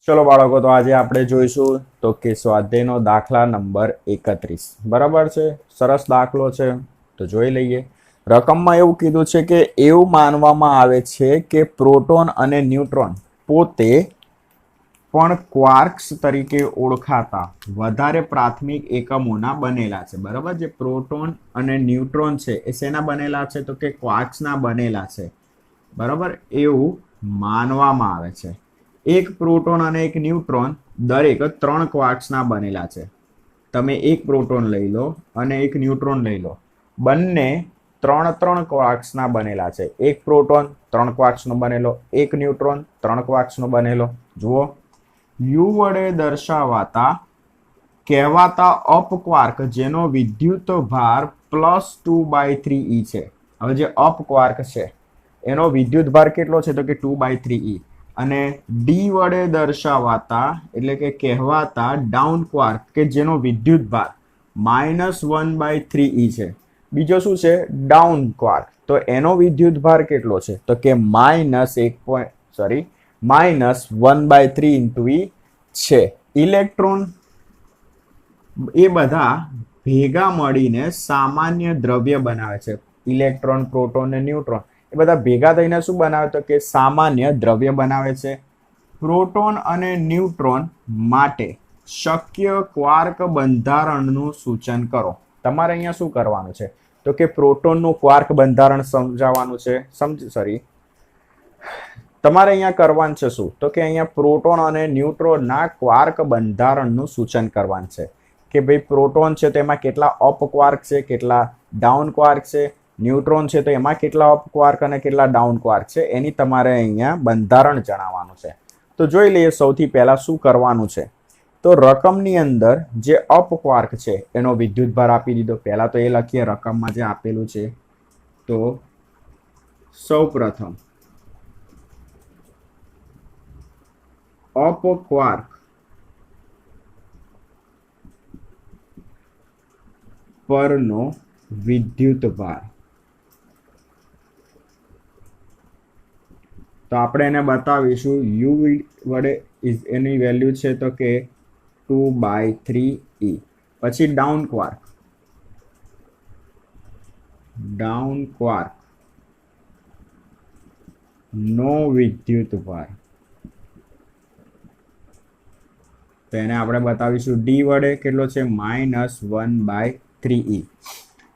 ચલો બાળકો, તો આજે આપણે જોઈશું તો કે સ્વાધ્યાયનો દાખલા નંબર 31. બરાબર છે. સરસ દાખલો છે, તો જોઈ લઈએ. રકમમાં એવું કીધું છે કે એવું માનવામાં આવે છે કે પ્રોટોન અને ન્યુટ્રોન પોતે પણ ક્વાર્ક્સ તરીકે ઓળખાતા વધારે પ્રાથમિક એકમોના બનેલા છે. બરાબર, જે પ્રોટોન અને ન્યુટ્રોન છે એ શેના બનેલા છે? તો કે ક્વાર્ક્સના બનેલા છે. બરાબર, એવું માનવામાં આવે છે. એક પ્રોટોન અને એક ન્યુટ્રોન દરેક 3 ક્વાર્ક્સના બનેલા છે. તમે એક પ્રોટોન લઈ લો અને એક ન્યુટ્રોન લઈ લો, બંને 3 ક્વાર્ક્સના બનેલા છે. એક પ્રોટોન 3 ક્વાર્ક્સનો બનેલો, એક ન્યુટ્રોન 3 ક્વાર્ક્સનો બનેલો. જુઓ, યુ વડે દર્શાવાતા કહેવાતા અપક્વાર્ક જેનો વિદ્યુત ભાર +2/3e છે. હવે જે અપક્વાર્ક છે એનો વિદ્યુત ભાર કેટલો છે? તો કે 2/3e. અને ડી વડે દર્શાવાતા એટલે કે કહેવાતા ડાઉન ક્વાર્ક કે જેનો વિદ્યુત ભાર -1/3e છે. બીજો શું છે? Down quark. તો એનો વિદ્યુત ભાર કેટલો છે? તો કે -1/3 × e છે. ઇલેક્ટ્રોન એ બધા ભેગા મળીને સામાન્ય દ્રવ્ય બનાવે છે. ઇલેક્ટ્રોન, પ્રોટોન અને ન્યુટ્રોન એ બધા ભેગા થઈને શું બનાવે? તો કે સામાન્ય દ્રવ્ય બનાવે છે. પ્રોટોન અને ન્યુટ્રોન માટે શક્ય ક્વાર્ક બંધારણનું સૂચન કરો. તમારે અહીંયા શું કરવાનું છે? તો કે પ્રોટોનનું ક્વાર્ક બંધારણ સમજાવવાનું છે. તમારે અહીંયા કરવાનું છે શું? તો કે અહીંયા પ્રોટોન અને ન્યુટ્રોનના ક્વાર્ક બંધારણનું સૂચન કરવાનું છે. કે ભાઈ પ્રોટોન છે તો એમાં કેટલા અપ ક્વાર્ક છે, કેટલા ડાઉન ક્વાર્ક છે. ન્યુટ્રોન છે તો એમાં કેટલા અપ ક્વાર્ક અને કેટલા ડાઉન ક્વાર્ક છે, એની તમારે અહીંયા બંધારણ જણાવવાનું છે. તો જોઈ લઈએ સૌથી પહેલા શું કરવાનું છે. તો રકમની અંદર જે અપ ક્વાર્ક છે એનો વિદ્યુત ભાર આપી દીધો. પહેલા તો એ લખીએ રકમમાં જે આપેલું છે. તો સૌ પ્રથમ અપ ક્વાર્ક પરનો વિદ્યુત ભાર. તો આપણે એને બતાવીશું યુ વડે. એની વેલ્યુ છે તો કે 2/3e. પછી ડાઉન ક્વાર્ક નો વિદ્યુત ભાર, તો એને આપણે બતાવીશું ડી વડે. કેટલો છે? -1/3e.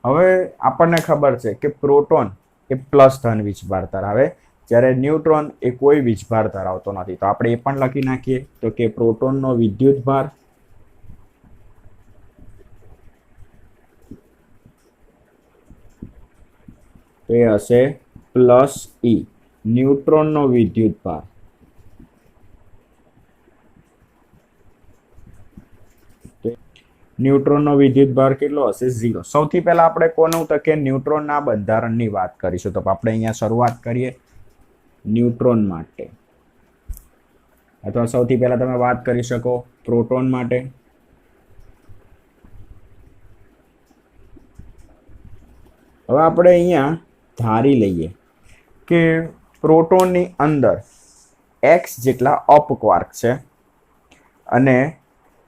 હવે આપણને ખબર છે કે પ્રોટોન એ પ્લસ ધન વીજભાર ધરાવે, જ્યારે ન્યુટ્રોન એ કોઈ વીજભાર ધરાવતો નથી. તો આપણે એ પણ લખી નાખીએ. તો કે પ્રોટોનનો વિદ્યુત ભાર એ હશે +e. ન્યુટ્રોનનો વિદ્યુત ભાર કેટલો હશે? 0. સૌથી પહેલા આપણે કોનું? તો કે ન્યુટ્રોનના બંધારણની વાત કરીશું. તો આપણે અહીંયા શરૂઆત કરીએ ન્યુટ્રોન માટે, અથવા સૌથી પહેલા તમે વાત કરી શકો પ્રોટોન માટે. હવે આપણે અહીંયા ધારી લઈએ કે પ્રોટોનની અંદર x જેટલા અપ ક્વાર્ક છે અને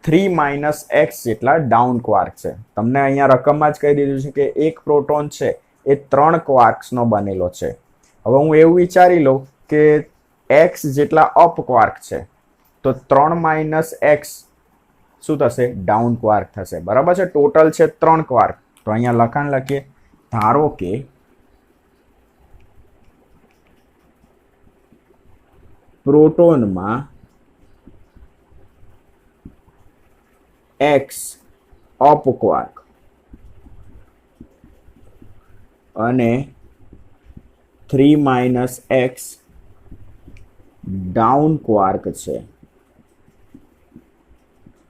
3 - x જેટલા ડાઉન ક્વાર્ક છે. તમને અહીંયા રકમમાં જ કહી દીધું છે કે એક પ્રોટોન છે એ 3 ક્વાર્ક્સનો બનેલો છે. હવે હું એવું વિચારી લઉં કે x જેટલા અપ ક્વાર્ક છે, તો 3 - x શું થશે? ડાઉન ક્વાર્ક થશે. બરાબર છે. ટોટલ છે 3 ક્વાર્ક. તો અહીંયા લખાણ લખીએ. ધારો કે પ્રોટોનમાં x અપ ક્વાર્ક અને 3 - x ડાઉન ક્વાર્ક છે.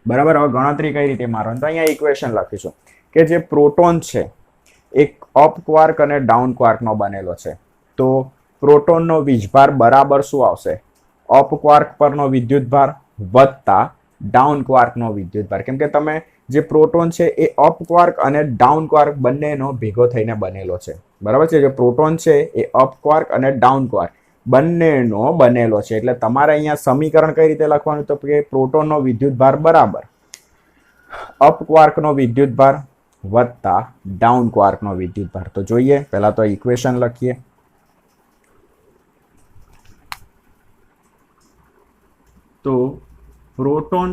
બરાબર. હવે ગણતરી કઈ રીતે મારવાની? તો અહીંયા ઇક્વેશન લખીશું કે જે પ્રોટોન છે એક અપ ક્વાર્ક અને ડાઉન ક્વાર્કનો બનેલો છે. તો પ્રોટોનનો વીજભાર બરાબર શું આવશે? અપ ક્વાર્ક પરનો વિદ્યુત ભાર વત્તા ડાઉન ક્વાર્કનો વિદ્યુત ભાર. કેમ કે તમે જે પ્રોટોન છે એ અપ ક્વાર્ક અને ડાઉન ક્વાર્ક બંનેનો ભેગો થઈને બનેલો છે. બરાબર છે. જે પ્રોટોન છે એ અપ ક્વાર્ક અને ડાઉન ક્વાર્ક બંનેનો બનેલો છે. એટલે તમારે અહીંયા સમીકરણ કઈ રીતે લખવાનું, તો કે પ્રોટોનનો વિદ્યુતભાર બરાબર અપ ક્વાર્કનો વિદ્યુતભાર વત્તા ડાઉન ક્વાર્કનો વિદ્યુતભાર. તો જોઈએ, પહેલા તો ઇક્વેશન લખીએ. તો પ્રોટોન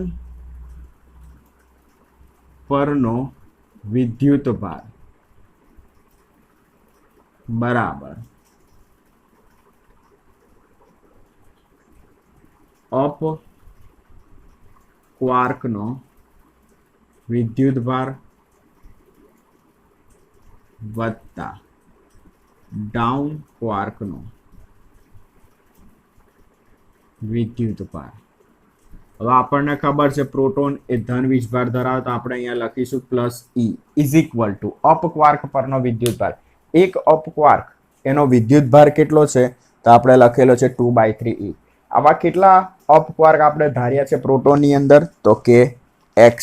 પરનો વિદ્યુતભાર બરાબર અપ ક્વાર્કનો વિદ્યુતભાર વત્તા ડાઉન ક્વાર્કનો વિદ્યુતભાર. હવે આપણને ખબર છે પ્રોટોન એ ધન વીજભાર ધરાવે, તો આપણે અહીંયા લખીશું plus E is equal two up quark પરનો વિદ્યુતભાર. એક અપ ક્વાર્ક એનો વિદ્યુતભાર કેટલો છે, તો આપણે લખેલો છે 2/3e. આવા કેટલા અપ ક્વાર્ક આપણે ધાર્યા છે પ્રોટોનની અંદર, તો કે x.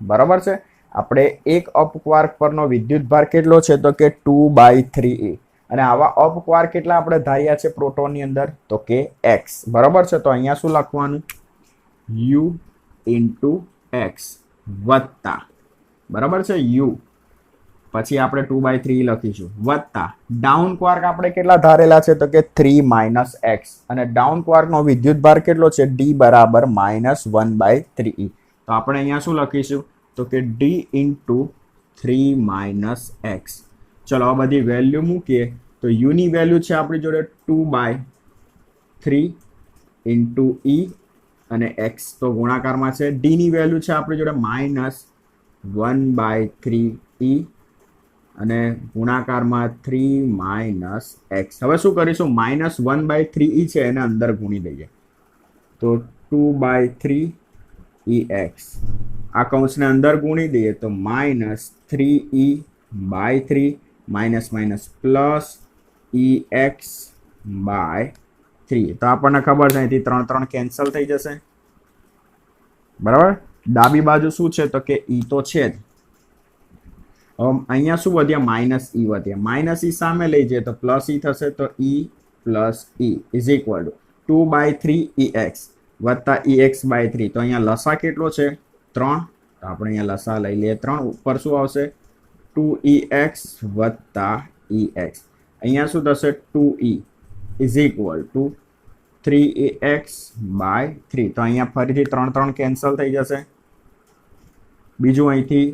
બરાબર છે. આપણે એક અપ ક્વાર્ક પરનો વિદ્યુતભાર કેટલો છે, તો કે 2/3e. અને આવા અપ ક્વાર્ક કેટલા આપણે ધાર્યા છે પ્રોટોનની અંદર, તો કે x. બરાબર છે. તો અહીંયા શું લખવાનું, u ઇન્ટુ x વત્તા, બરાબર છે, u પછી આપણે 2/3 લખીશું વત્તા ડાઉન ક્વાર્ક આપણે કેટલા ધારેલા છે, તો કે 3 - x. અને ડાઉન ક્વાર્કનો વિદ્યુતભાર કેટલો છે, d બરાબર -1/3e. તો આપણે અહીંયા શું લખીશું, તો કે d ઇન્ટુ 3 - x. ચલો આ બધી વેલ્યુ મૂકીએ તો u ની વેલ્યુ છે આપણી જોડે 2/3 ઇન્ટુ e અને x તો ગુણાકારમાં છે. d ની વેલ્યુ છે આપણી જોડે -1/3e અને ગુણાકારમાં 3 - x. હવે શું કરીશું, -1/3e છે એને અંદર ગુણી દઈએ, તો 2/3ex. આ કૌંસને અંદર ગુણી દઈએ તો -3e/3 પ્લસ ex/3. તો આપણને ખબર છે અહીંથી 3 કેન્સલ થઈ જશે. બરાબર. ડાબી બાજુ શું છે, તો કે e તો છે જ. અહીંયા શું વધ્યા, -e વધ્યા. -e સામે લઈ જઈએ તો પ્લસ e થશે, તો e plus e is equal two 2/3ex વત્તા ex/3. તો અહીંયા લસા કેટલો છે, 3. તો આપણે અહીંયા લસા લઈ લઈએ 3. ઉપર શું આવશે, 2ex વત્તા ex. અહીંયા શું થશે, 2e is equal two 3ex/3. તો અહીંયા ફરીથી 3 કેન્સલ થઈ જશે. બીજું અહીંથી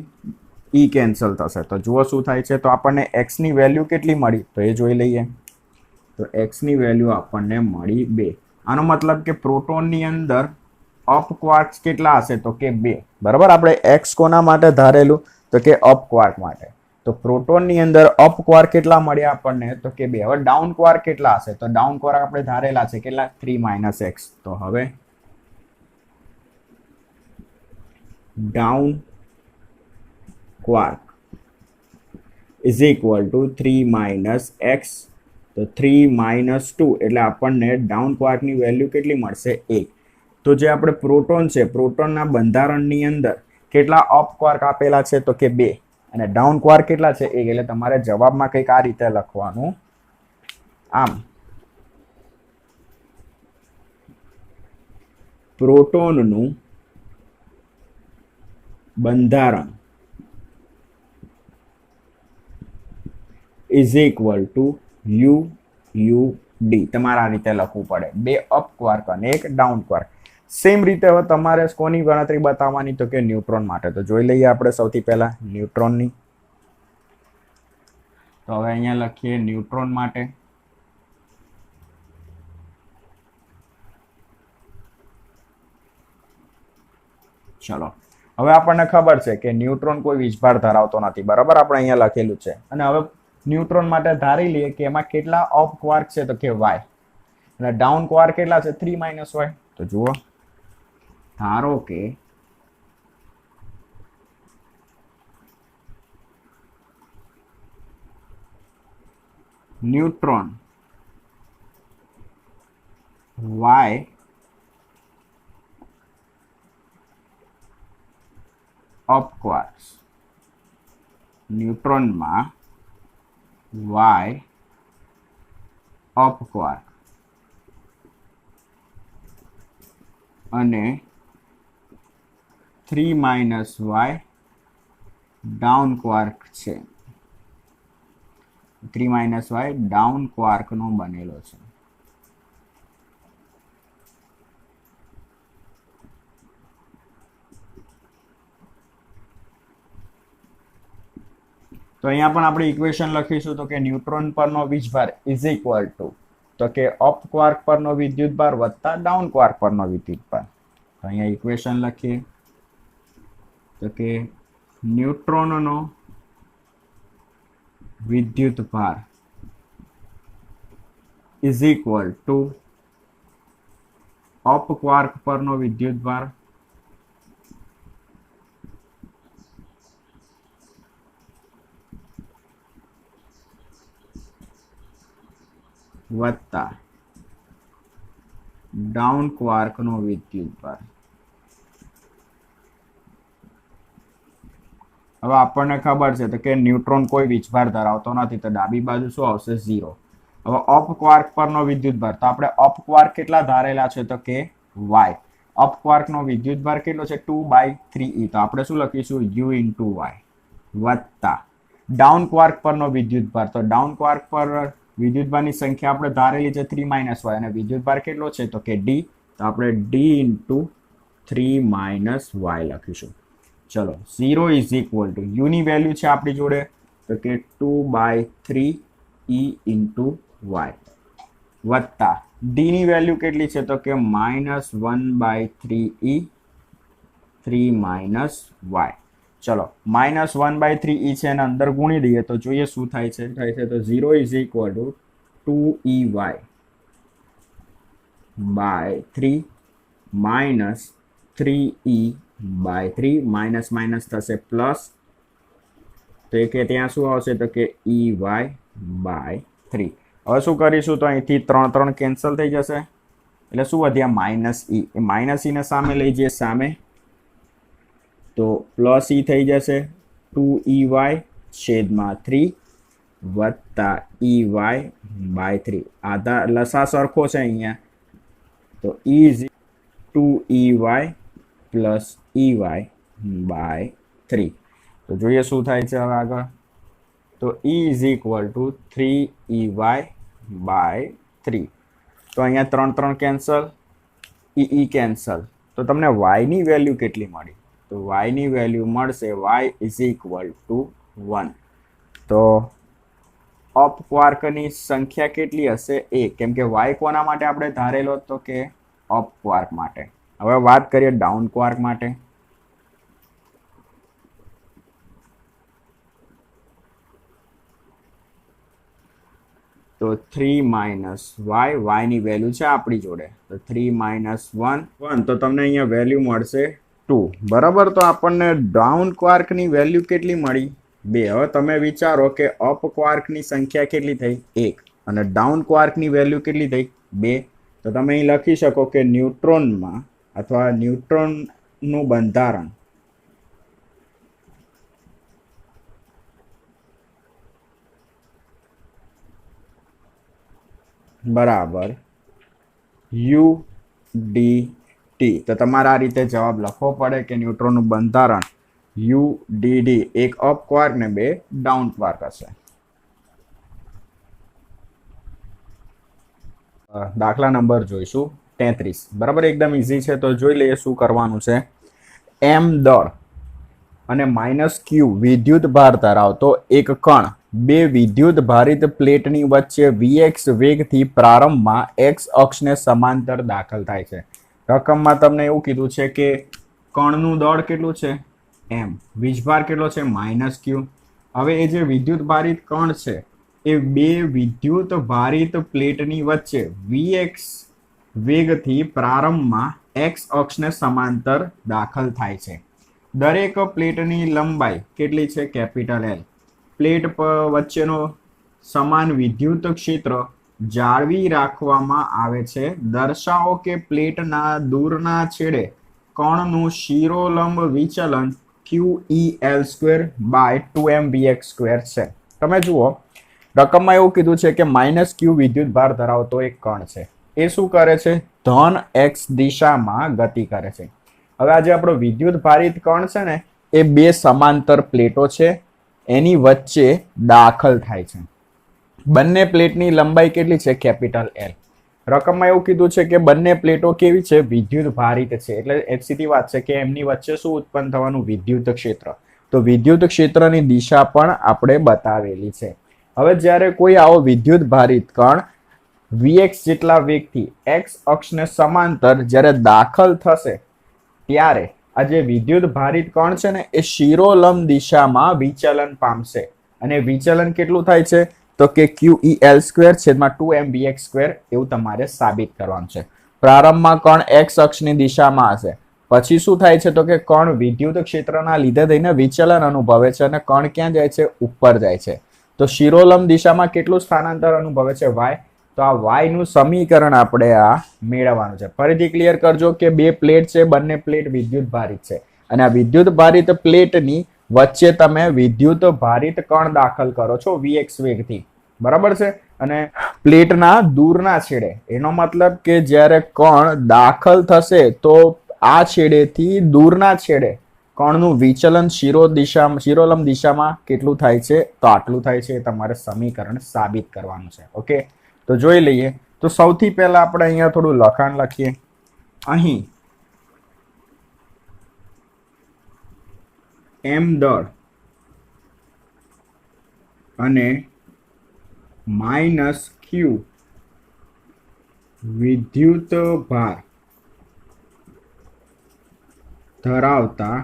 e કેન્સલ થશે. તો જુઓ શું થાય છે, તો આપણને x ની વેલ્યુ કેટલી મળી, તો એ જોઈ લઈએ. તો x ની વેલ્યુ આપણને મળી 2. આનો મતલબ કે પ્રોટોનની અંદર અપ ક્વાર્ક્સ કેટલા હશે, તો કે 2. બરાબર. આપણે x કોના માટે ધારેલું, તો કે અપ ક્વાર્ક માટે. તો પ્રોટોનની અંદર અપ ક્વાર્ક કેટલા મળ્યા આપણને, તો કે 2. હવે ડાઉન ક્વાર્ક કેટલા હશે, તો ડાઉન ક્વાર્ક આપણે ધારેલા છે કેટલા, 3 - x. તો હવે down quark is equal two 3 - x. તો 3 - 2 એટલે આપણને ડાઉન ક્વાર્કની વેલ્યુ કેટલી મળશે, 1. તો જે આપણે પ્રોટોન છે, પ્રોટોનના બંધારણની અંદર કેટલા અપ ક્વાર્ક આપેલા છે, તો કે 2. અને ડાઉન ક્વાર્ક કેટલા છે, 1. એટલે તમારે જવાબમાં કંઈક આ રીતે લખવાનું, આમ પ્રોટોનનું બંધારણ ઇઝ ઇક્વલ ટુ UUD. તમારે આ રીતે લખવું પડે. 2 અપ ક્વાર્ક અને 1 ડાઉન ક્વાર્ક. સેમ રીતે હવે તમારે કોની ગણતરી બતાવવાની, તો કે ન્યુટ્રોન માટે. તો જોઈ લઈએ આપણે સૌથી પહેલા ન્યુટ્રોનની. તો હવે અહીંયા લખીએ ન્યુટ્રોન માટે. ચલો હવે આપણને ખબર છે કે ન્યુટ્રોન કોઈ વીજભાર ધરાવતો નથી. બરાબર. આપણે અહીંયા લખેલું છે. અને હવે ન્યુટ્રોન માટે ધારી લઈએ કે એમાં કેટલા અપ ક્વાર્ક છે, તો કે y. અને ડાઉન ક્વાર્ક કેટલા છે, 3 - y. તો જુઓ, ધારો કે ન્યુટ્રોન y અપ ક્વાર્ક્સ, ન્યુટ્રોનમાં y અપ ક્વાર્ક અને 3 માઇનસ વાય ડાઉન ક્વાર્ક છે. 3 માઇનસ વાય ડાઉન ક્વાર્કનો બનેલો છે. તો અહીંયા પણ આપણે ઇક્વેશન લખીશું તો કે ન્યુટ્રોન પરનો વીજભાર ઇઝ ઇક્વલ ટુ તો કે અપ ક્વાર્ક પરનો વિદ્યુતભાર વત્તા ડાઉન ક્વાર્ક પરનો વિદ્યુતભાર. તો અહીંયા ઇક્વેશન લખીએ તો કે ન્યુટ્રોનનો વિદ્યુતભાર is equal two up quark પરનો વિદ્યુતભાર વત્તા ડાઉન ક્વાર્કનો વિદ્યુતભાર. હવે આપણને ખબર છે તો કે ન્યુટ્રોન કોઈ વીજભાર ધરાવતો નથી તો ડાબી બાજુ શું આવશે 0. હવે અપ ક્વાર્ક પરનો વિદ્યુતભાર તો આપણે અપ ક્વાર્ક કેટલા ધારેલા છે તો કે y. અપ ક્વાર્કનો વિદ્યુતભાર કેટલો છે 2/3e તો આપણે શું લખીશું u * y વત્તા ડાઉન ક્વાર્ક પરનો વિદ્યુતભાર તો ડાઉન ક્વાર્ક પર વિદ્યુતભારની સંખ્યા આપણે ધારેલી છે 3 માઇનસ વાય અને વિદ્યુતભાર કેટલો છે તો કે d તો આપણે d * 3 માઇનસ વાય લખીશું. ચલો 0 ઇઝ ઇક્વલ ટુ u ની વેલ્યુ છે આપણી જોડે તો કે 2/3e * y વત્તા d ની વેલ્યુ કેટલી છે તો કે -1/3e 3 માઇનસ વાય. ચલો -1/3e છે અને અંદર ગુણી દઈએ તો જોઈએ શું થાય છે તો 0 is equal two 2ey / 3 minus 3e / 3 minus minus થશે પ્લસ તો કે ત્યાં શું આવશે તો કે ey / 3. હવે શું કરીશું તો અહીંથી 3 કેન્સલ થઈ જશે એટલે શું વધ્યા -e. એ -e ને સામે લઈ જઈએ સામે તો પ્લસ e થઈ જશે 2ey છેદમાં 3 વત્તા ey / 3. આધા લસા સરખો છે અહીંયા તો e is 2ey plus ey / 3. તો જોઈએ શું થાય છે હવે આગળ તો e is equal to 3ey / 3. તો અહીંયા 3 કેન્સલ e કેન્સલ તો તમને y ની વેલ્યુ કેટલી મળી તો y ની વેલ્યુ મળશે y is equal to 1. તો અપ ક્વાર્કની સંખ્યા કેટલી હશે 1 કેમ કે y કોના માટે આપણે ધારેલો તો કે અપ ક્વાર્ક માટે. હવે વાત કરીએ ડાઉન ક્વાર્ક માટે તો 3 માઇનસ y ની વેલ્યુ છે આપણી જોડે તો 3 માઇનસ 1 તો તમને અહીંયા વેલ્યુ મળશે 2 બરાબર. તો આપણને ડાઉન ક્વાર્કની વેલ્યુ કેટલી મળી 2. હવે તમે વિચારો કે અપ ક્વાર્કની સંખ્યા કેટલી થઈ 1 અને ડાઉન ક્વાર્કની વેલ્યુ કેટલી થઈ 2. તો તમે અહીં લખી શકો કે ન્યુટ્રોનમાં અથવા ન્યુટ્રોનનું બંધારણ બરાબર UDT. તો તમારે આ રીતે જવાબ લખવો પડે કે ન્યુટ્રોનનું બંધારણ UDD એક અપ ક્વાર્ક ને 2 ડાઉન ક્વાર્ક હશે. દાખલા નંબર જોઈશું 33 બરાબર એકદમ ઈઝી છે તો જોઈ લઈએ શું કરવાનું છે. m દળ અને -q વિદ્યુત ભાર ધરાવતો એક કણ બે વિદ્યુત ભારિત પ્લેટની વચ્ચે vx વેગથી પ્રારંભમાં x અક્ષને સમાંતર દાખલ થાય છે. રકમમાં તમને એવું કીધું છે કે કણનું દળ કેટલું છે m, વીજભાર કેટલો છે -q. હવે એ જે વિદ્યુત ભારિત કણ છે એ બે વિદ્યુત ભારિત પ્લેટની વચ્ચે vx વેગથી પ્રારંભમાં x અક્ષને સમાંતર દાખલ થાય છે. દરેક પ્લેટની લંબાઈ કેટલી છે કેપિટલ L. પ્લેટ વચ્ચેનો સમાન વિદ્યુત ક્ષેત્ર જાળવી રાખવામાં આવે છે. દર્શાવો કે પ્લેટના દૂરના છેડે કણનું શિરોલંબ વિચલન QEL2/2mvx2 છે. તમે જુઓ રકમમાં એવું કીધું છે કે -q વિદ્યુત ભાર ધરાવતો એક કણ છે એ શું કરે છે? ધન x દિશામાં ગતિ કરે છે. હવે આજે આપણો વિદ્યુત ભારિત કણ છે ને એ બે સમાંતર પ્લેટો છે, એની વચ્ચે દાખલ થાય છે. બંને પ્લેટની લંબાઈ કેટલી છે? Capital L. રકમમાં એવું કીધું છે કે બંને પ્લેટો કેવી છે? વિદ્યુત ભારિત છે. એટલે એક સીધી વાત છે કે એમની વચ્ચે શું ઉત્પન્ન થવાનું? વિદ્યુત ક્ષેત્ર. તો વિદ્યુત ક્ષેત્રની દિશા પણ આપણે બતાવેલી છે. હવે જ્યારે કોઈ આવો વિદ્યુત ભારિત કણ Vx જેટલા વેગથી x અક્ષને સમાંતર જ્યારે દાખલ થશે ત્યારે આ જે વિદ્યુત ભારિત કણ છે ને એ શિરોલંબ દિશામાં વિચલન પામશે. અને વિચલન કેટલું થાય છે? તો કે QEL² છેદમાં 2mVx² એવું તમારે સાબિત કરવાનું છે. પ્રારંભમાં કણ x અક્ષની દિશામાં હશે, પછી શું થાય છે? તો કે કણ વિદ્યુત ક્ષેત્રના લીધે થઈને વિચલન અનુભવે છે અને કણ ક્યાં જાય છે? ઉપર જાય છે. તો શિરોલંબ દિશામાં કેટલું સ્થાનાંતર અનુભવે છે? y. તો આ y નું સમીકરણ આપણે આ મેળવવાનું છે. ફરીથી ક્લિયર કરજો કે બે પ્લેટ છે, બંને પ્લેટ વિદ્યુત ભારિત છે અને આ વિદ્યુત ભારિત પ્લેટની વચ્ચે તમે વિદ્યુત ભારિત કણ દાખલ કરો છો Vx વેગથી, બરાબર છે. અને પ્લેટના દૂરના છેડે, એનો મતલબ કે જ્યારે કણ દાખલ થશે તો આ છેડેથી દૂરના છેડે કણનું વિચલન શિરોલંબ દિશામાં કેટલું થાય છે? તો આટલું થાય છે. તમારે સમીકરણ સાબિત કરવાનું છે. ઓકે, તો જોઈ લઈએ. તો સૌથી પહેલા આપણે અહીંયા થોડું લખાણ લખીએ. અહીં m દળ અને -q વિદ્યુત ભાર ધરાવતા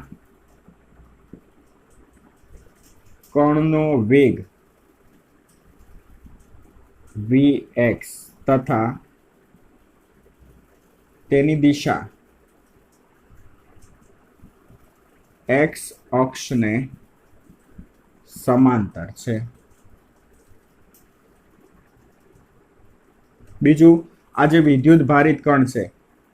કણનો વેગ Vx તથા તેની દિશા x અક્ષને સમાંતર છે. બીજું, આ જે વિદ્યુત ભારિત કણ છે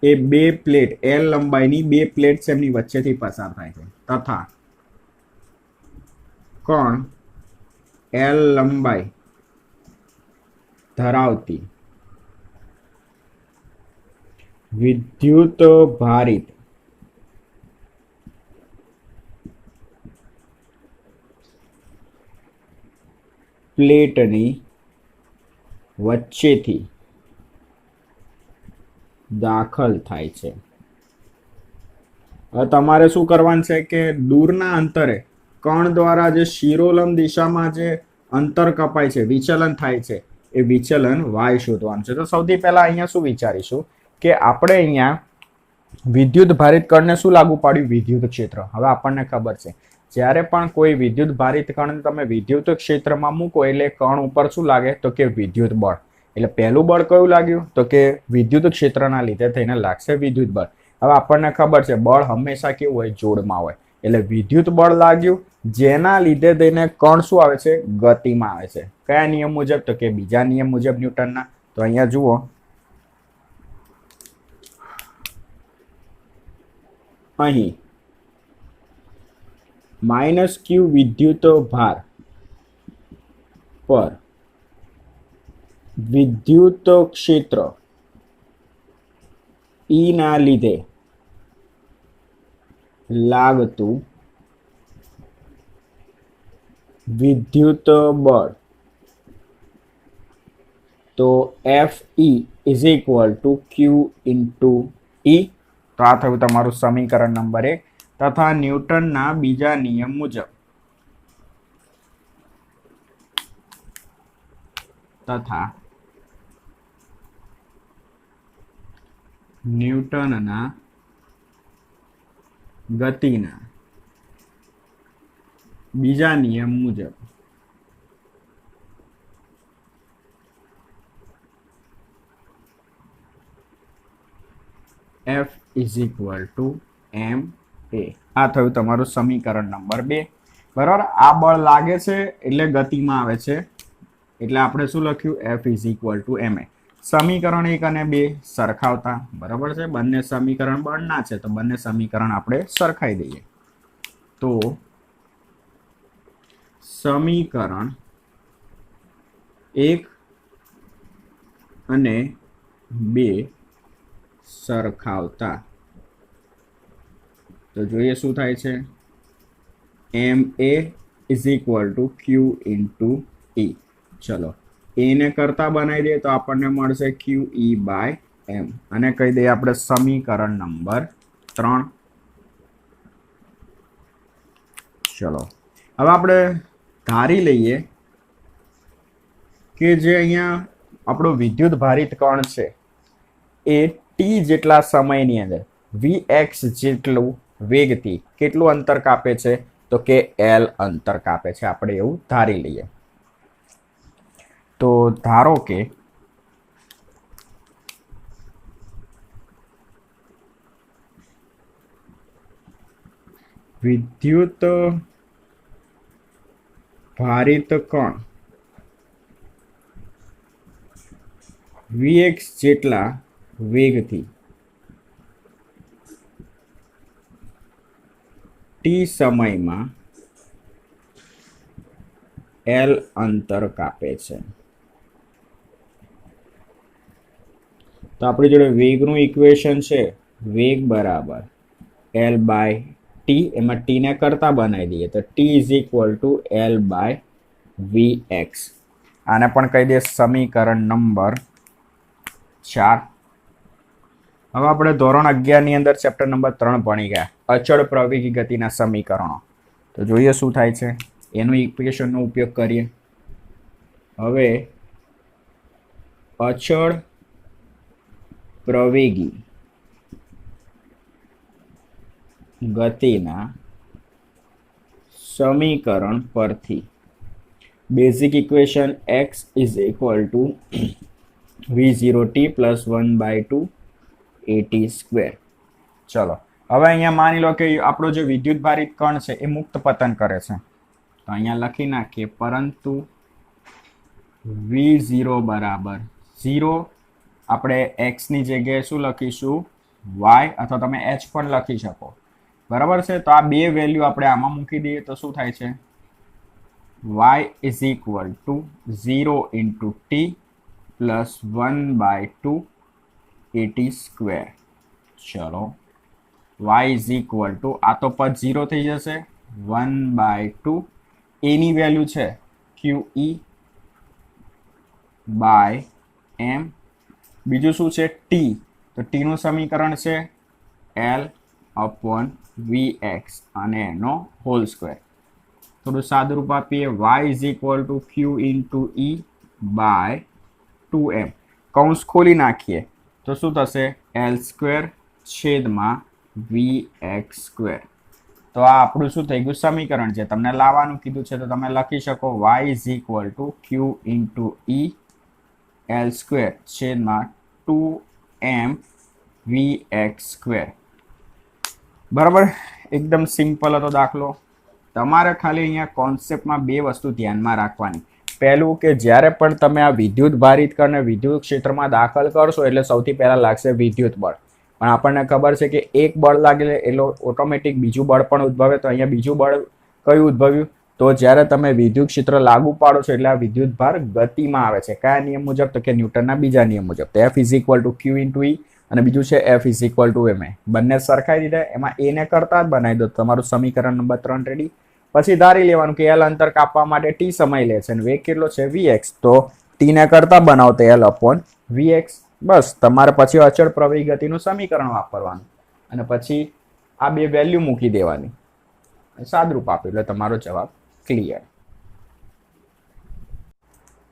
એ બે પ્લેટ L લંબાઈની બે પ્લેટ છે, એમની વચ્ચેથી પસાર થાય છે તથા કણ L લંબાઈ ધરાવતી વિદ્યુત ભારિત પ્લેટની વચ્ચેથી દાખલ થાય છે. હવે તમારે શું કરવાનું છે કે દૂરના અંતરે કણ દ્વારા જે શિરોલંબ દિશામાં જે અંતર કપાય છે, વિચલન થાય છે, એ વિચલન y શોધવાનું છે. તો સૌથી પહેલા અહીંયા શું વિચારીશું કે આપણે અહીંયા વિદ્યુત ભારિત કણને શું લાગુ પાડ્યું? વિદ્યુત ક્ષેત્ર. હવે આપણને ખબર છે જ્યારે પણ કોઈ વિદ્યુત ભારિત કણ તમે વિદ્યુત ક્ષેત્રમાં મૂકો એટલે કણ ઉપર શું લાગે? તો કે વિદ્યુત બળ. એટલે પહેલું બળ કયું લાગ્યું? તો કે વિદ્યુત ક્ષેત્રના લીધે થઈને લાગશે વિદ્યુત બળ. હવે આપણને ખબર છે બળ હંમેશા કેવું હોય? જોડમાં હોય. એટલે વિદ્યુત બળ લાગ્યું, જેના લીધે થઈને કણ શું આવે છે? ગતિમાં આવે છે. કયા નિયમ મુજબ? તો કે બીજા નિયમ મુજબ ન્યૂટનના. તો અહીંયા જુઓ, અહીં -q વિદ્યુત ભાર પર વિદ્યુત ક્ષેત્ર E ના લીધે લાગતું વિદ્યુત બળ તો Fe = q × E. તો આ થયું તમારું સમીકરણ નંબર 1. તથા ન્યૂટનના બીજા નિયમ મુજબ ન્યૂટનના ગતિના બીજા નિયમ મુજબ F = ma. આ થયું તમારું સમીકરણ નંબર 2. બરાબર. આ બળ લાગે છે એટલે ગતિમાં આવે છે, એટલે આપણે શું લખ્યું? F = ma. સમીકરણ 1 અને 2 સરખાવતા, બરાબર છે. બંને સમીકરણ બળના છે તો બંને સમીકરણ આપણે સરખાઈ દઈએ. તો સમીકરણ 1 અને બે સરખાવતા તો જોઈએ શું થાય છે m a is equal to Q into E ચલો એને કરતા બનાવી દઈએ તો આપણને મળશે ક્યુ ઈ બાય એમ અને કહી દઈએ આપણે સમીકરણ નંબર 3 ચલો હવે આપણે ધારી લઈએ કે જે અહીંયા આપણો વિદ્યુત ભારિત કણ છે એ ટી જેટલા સમયની અંદર વીએક્સ જેટલું વેગથી કેટલું અંતર કાપે છે તો કે એલ અંતર કાપે છે આપણે એવું ધારી લઈએ તો ધારો કે વિદ્યુત ભારિત કણ વીએક્સ જેટલા વેગથી ટી સમયમાં એલ અંતર કાપે છે તો આપણી જોડે વેગનું ઇક્વેશન છે વેગ બરાબર એલ બાય ટી એમાં ટી ને કરતા બનાવી દઈએ તો T is equal to L by V x આને પણ કહી દઈએ સમીકરણ નંબર 4 હવે આપણે ધોરણ 11 ની અંદર ચેપ્ટર નંબર 3 ભણી ગયા અચળ પ્રવેગી ગતિના સમીકરણો તો જોઈએ શું થાય છે એનું ઇક્વેશનનો ઉપયોગ કરીએ હવે અચળ પ્રવેગી ગતિના સમીકરણ પરથી basic equation x is equal two v0t plus 1/2 at square ચલો હવે અહીંયા માની લો કે આપણો જે વિદ્યુત ભારિત કણ છે એ મુક્ત પતન કરે છે તો અહીંયા લખી નાખીએ પરંતુ v0 બરાબર 0 આપણે x ની જગ્યાએ શું લખીશું y અથવા તમે h પણ લખી શકો બરાબર છે તો આ બે વેલ્યુ આપણે આમાં મૂકી દઈએ તો શું થાય છે y is equal two 0 into T plus 1/2 at square ચલો y ઇઝ ઇક્વલ ટુ આ તો પદ 0 થઈ જશે 1/2 એની વેલ્યુ છે ક્યુ ઈ બાય એમ બીજું શું છે ટી તો ટી નું સમીકરણ છે એલ અપોન વી એક્સ અને એનો હોલ સ્ક્વેર થોડું સાદું રૂપ આપીએ y is equal to Q into E by 2m કૌંસ ખોલી નાખીએ તો શું થશે એલ સ્ક્વેર છેદમાં વી એક્સ સ્ક્વેર તો આ આપણું શું થઈ ગયું સમીકરણ છે તમને લાવવાનું કીધું છે તો તમે લખી શકો y is equal to Q into E L square છેદમાં 2m વી એક્સ સ્ક્વેર બરાબર એકદમ સિમ્પલ હતો દાખલો તમારે ખાલી અહીંયા કોન્સેપ્ટમાં બે વસ્તુ ધ્યાનમાં રાખવાની પહેલું કે જ્યારે પણ તમે આ વિદ્યુત ભારિત કણને વિદ્યુત ક્ષેત્રમાં દાખલ કરશો એટલે સૌથી પહેલા લાગશે વિદ્યુત બળ પણ આપણને ખબર છે કે એક બળ લાગે એટલે ઓટોમેટિક બીજું બળ પણ ઉદ્ભવે તો અહીંયા બીજું બળ કયું ઉદ્ભવ્યું તો જ્યારે તમે વિદ્યુત ક્ષેત્ર લાગુ પાડો છો એટલે આ વિદ્યુત ભાર ગતિમાં આવે છે કયા નિયમ મુજબ તો કે ન્યૂટનના બીજા નિયમ મુજબ તો F is equal to Q into E અને બીજું છે F is equal to m બંને સરખાઈ દીધા એમાં એ ને કરતા જ બનાવી દો તમારું સમીકરણ નંબર 3 રેડી પછી ધારી લેવાનું કે એલ અંતર કાપવા માટે ટી સમય લે છે અને વેગ કેટલો છે vx તો ટી ને કરતા બનાવો તો એલ અપોન vx બસ તમારે પછી અચળ પ્રવેગી ગતિનું સમીકરણ વાપરવાનું અને પછી આ બે વેલ્યુ મૂકી દેવાની સાદરૂપ આપ્યું એટલે તમારો જવાબ ક્લિયર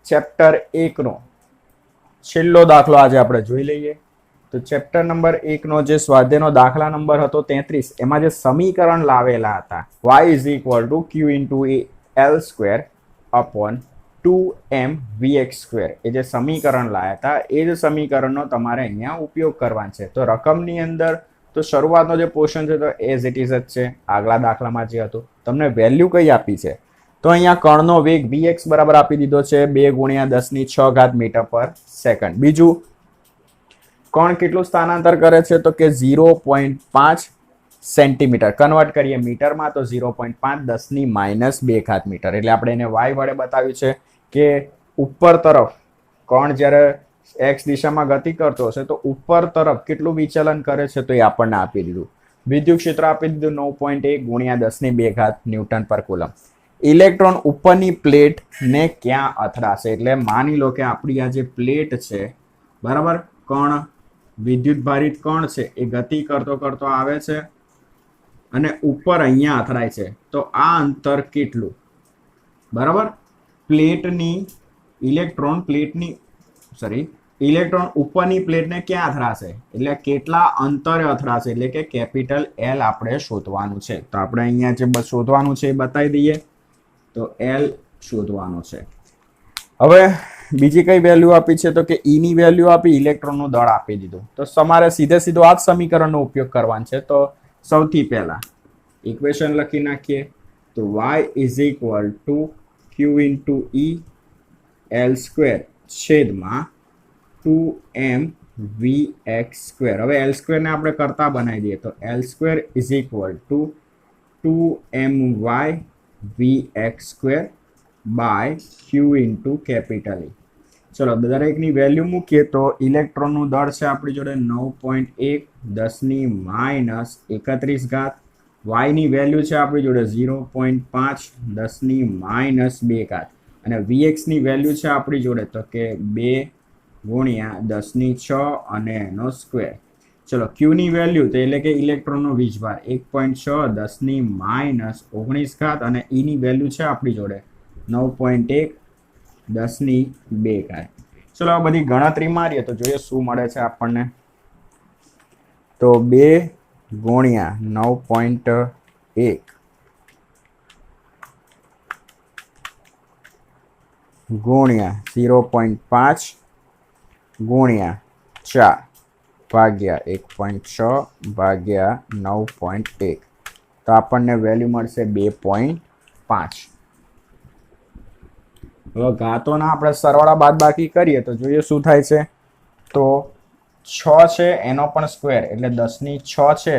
ચેપ્ટર 1 નો છેલ્લો દાખલો આજે આપણે જોઈ લઈએ તો ચેપ્ટર નંબર 1 નો જે સ્વાધ્યાયનો દાખલા નંબર હતો 33 એમાં જે સમીકરણ લાવેલા હતા y is equal to Q into L square upon 2m vx square એ જે સમીકરણ લાવ્યા હતા એ જ સમીકરણનો તમારે અહીંયા ઉપયોગ કરવાનો છે તો રકમની અંદર તો શરૂઆતનો જે પોર્શન છે તો એઝ ઇટ ઇઝ જ છે આગલા દાખલામાં જે હતું તમને વેલ્યુ કઈ આપી છે તો અહીંયા કણનો વેગ vx બરાબર આપી દીધો છે 2 × 10⁶ મીટર પર સેકન્ડ બીજું કણ કેટલું સ્થાનાંતર કરે છે તો કે 0.5 સેન્ટીમીટર કન્વર્ટ કરીએ મીટરમાં તો 0.5 10⁻² મીટર એટલે આપણે એને y વડે બતાવ્યું છે કે ઉપર તરફ કણ જ્યારે એક્સ દિશામાં ગતિ કરતો હશે તો ઉપર તરફ કેટલું વિચલન કરે છે તો એ આપણને આપી દીધું. વિદ્યુત ક્ષેત્ર આપી દીધું 9.1 ગુણ્યા 10⁵ ન્યૂટન પર કુલમ. ઇલેક્ટ્રોન ઉપરની પ્લેટને ક્યાં અથડાશે? એટલે માની લો કે આપણી આ જે પ્લેટ છે, બરાબર, કણ, વિદ્યુત ભારિત કણ છે, એ ગતિ કરતો કરતો આવે છે અને ઉપર અહીંયા અથડાય છે. તો આ અંતર કેટલું? બરાબર, ઇલેક્ટ્રોન ઉપરની પ્લેટને ક્યાં અથડાશે એટલે કેટલા અંતરે અથડાશે, એટલે કે કેપિટલ એલ આપણે શોધવાનું છે. તો આપણે અહીંયા જે શોધવાનું છે એ બતાવી દઈએ. તો એલ શોધવાનું છે. હવે બીજી કઈ વેલ્યુ આપી છે તો કે ઈ ની વેલ્યુ આપી, ઇલેક્ટ્રોનનું દળ આપી દીધું. તો તમારે સીધો આ જ સમીકરણનો ઉપયોગ કરવાનો છે. તો સૌથી પહેલા ઇક્વેશન લખી નાખીએ. તો y is equal to q into E L square છેદમાં 2m vx સ્ક્વેર. હવે એલ સ્ક્વેરને આપણે કરતા બનાવી દઈએ. તો L square is equal to 2my vx square by q into capital E. ચલો દરેકની વેલ્યુ મૂકીએ. તો ઇલેક્ટ્રોનનું દળ છે આપણી જોડે 9.1 10⁻31 ઘાત. y ની વેલ્યુ છે આપણી જોડે 0.5 10⁻2 ઘાત. અને vx ની વેલ્યુ છે આપણી જોડે તો કે 2 ગુણ્યા 10⁶ અને એનો સ્ક્વેર. ચલો q ની વેલ્યુ તો એટલે કે ઇલેક્ટ્રોનનો વીજભાર 1.6 10⁻19 ઘાત. અને e ની વેલ્યુ છે આપણી જોડે 9.1 10⁻2 ઘાત. ચલો આ બધી ગણતરી મારીએ તો જોઈએ શું મળે છે આપણને. તો 2 ગુણ્યા 9.1 ગુણ્યા 0.5 ગુણ્યા 4 ભાગ્યા 1.6 ભાગ્યા 9.1. તો આપણને વેલ્યુ મળશે 2.5. હવે ઘાતોના આપણે સરવાળા બાદબાકી કરીએ તો જોઈએ શું થાય છે. તો 6 છે એનો પણ સ્ક્વેર એટલે 10⁶ છે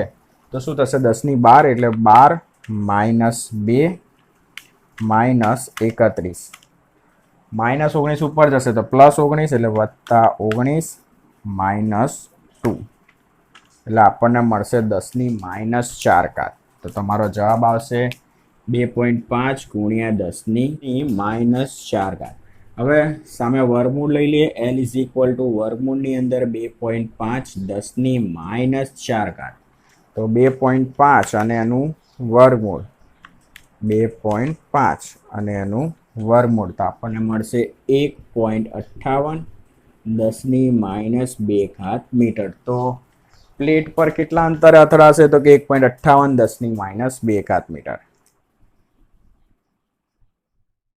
તો શું થશે 10⁻12 એટલે 12 -2 -31. -19 ઉપર જશે તો +19 એટલે +19 -2 એટલે આપણને મળશે 10⁻4 ઘાત. તો તમારો જવાબ આવશે 2.5 ગુણ્યા 10⁻4 ઘાત. હવે સામે વર્ગમૂળ લઈ લઈએ. L ઇઝ ઇક્વલ ટુ વર્ગમૂળની અંદર 2.5 10⁻4 ઘાત. તો 2.5 અને એનું વર્ગમૂળ 2.5 અને એનું વર્ગમૂળ તો આપણને મળશે 1.58 10⁻2 ઘાત મીટર. તો પ્લેટ પર કેટલા અંતરે અથડાશે તો કે 1.58 10⁻2 ઘાત મીટર.